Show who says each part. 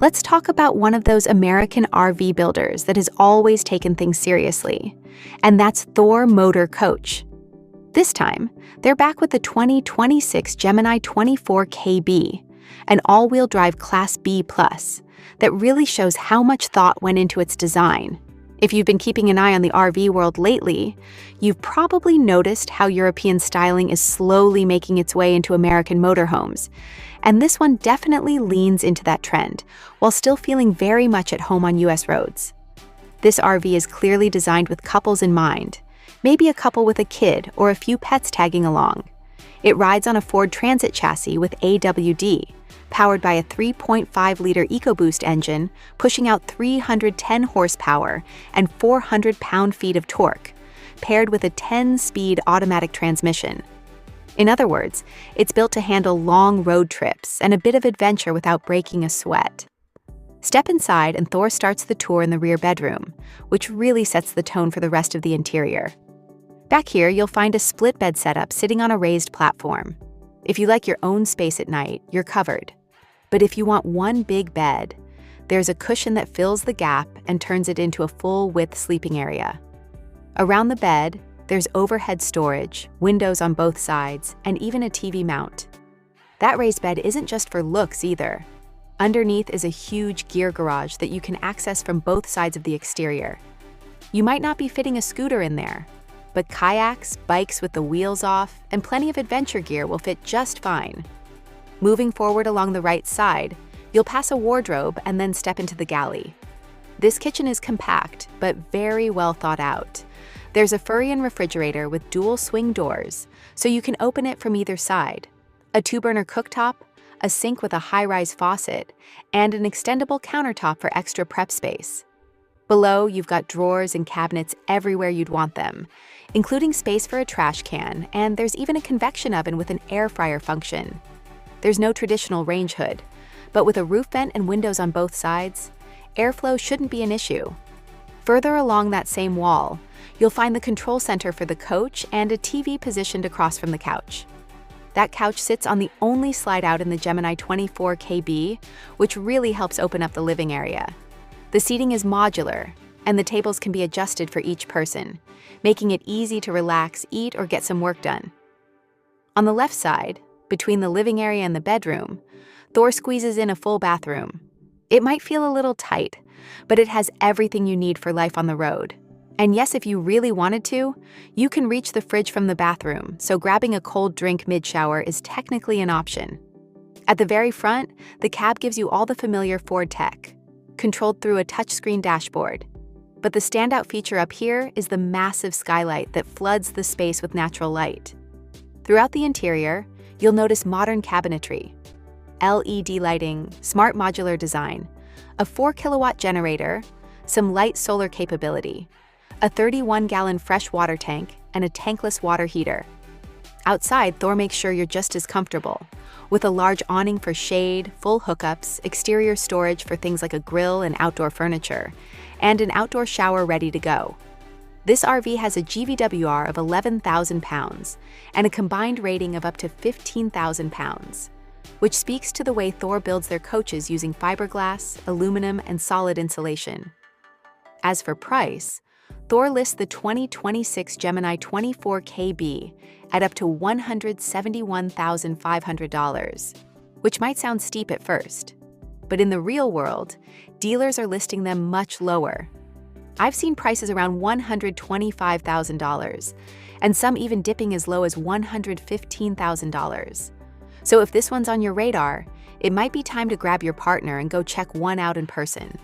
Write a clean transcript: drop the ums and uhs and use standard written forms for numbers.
Speaker 1: Let's talk about one of those American RV builders that has always taken things seriously, and that's Thor Motor Coach. This time, they're back with the 2026 Gemini 24KB, an all-wheel drive Class B+, that really shows how much thought went into its design. If you've been keeping an eye on the RV world lately, you've probably noticed how European styling is slowly making its way into American motorhomes, and this one definitely leans into that trend, while still feeling very much at home on US roads. This RV is clearly designed with couples in mind, maybe a couple with a kid or a few pets tagging along. It rides on a Ford Transit chassis with AWD, powered by a 3.5-liter EcoBoost engine, pushing out 310 horsepower and 400 pound-feet of torque, paired with a 10-speed automatic transmission. In other words, it's built to handle long road trips and a bit of adventure without breaking a sweat. Step inside and Thor starts the tour in the rear bedroom, which really sets the tone for the rest of the interior. Back here, you'll find a split bed setup sitting on a raised platform. If you like your own space at night, you're covered. But if you want one big bed, there's a cushion that fills the gap and turns it into a full-width sleeping area. Around the bed, there's overhead storage, windows on both sides, and even a TV mount. That raised bed isn't just for looks either. Underneath is a huge gear garage that you can access from both sides of the exterior. You might not be fitting a scooter in there, but kayaks, bikes with the wheels off, and plenty of adventure gear will fit just fine. Moving forward along the right side, you'll pass a wardrobe and then step into the galley. This kitchen is compact, but very well thought out. There's a Furrion refrigerator with dual swing doors, so you can open it from either side, a 2-burner cooktop, a sink with a high-rise faucet, and an extendable countertop for extra prep space. Below, you've got drawers and cabinets everywhere you'd want them, including space for a trash can, and there's even a convection oven with an air fryer function. There's no traditional range hood, but with a roof vent and windows on both sides, airflow shouldn't be an issue. Further along that same wall, you'll find the control center for the coach and a TV positioned across from the couch. That couch sits on the only slide-out in the Gemini 24KB, which really helps open up the living area. The seating is modular, and the tables can be adjusted for each person, making it easy to relax, eat, or get some work done. On the left side, between the living area and the bedroom, Thor squeezes in a full bathroom. It might feel a little tight, but it has everything you need for life on the road. And yes, if you really wanted to, you can reach the fridge from the bathroom, so grabbing a cold drink mid-shower is technically an option. At the very front, the cab gives you all the familiar Ford tech, controlled through a touchscreen dashboard. But the standout feature up here is the massive skylight that floods the space with natural light. Throughout the interior, you'll notice modern cabinetry, LED lighting, smart modular design, a 4-kilowatt generator, some light solar capability, a 31-gallon fresh water tank, and a tankless water heater. Outside, Thor makes sure you're just as comfortable, with a large awning for shade, full hookups, exterior storage for things like a grill and outdoor furniture, and an outdoor shower ready to go. This RV has a GVWR of 11,000 pounds and a combined rating of up to 15,000 pounds, which speaks to the way Thor builds their coaches using fiberglass, aluminum, and solid insulation. As for price, Thor lists the 2026 Gemini 24KB at up to $171,500, which might sound steep at first. But in the real world, dealers are listing them much lower. I've seen prices around $125,000, and some even dipping as low as $115,000. So if this one's on your radar, it might be time to grab your partner and go check one out in person.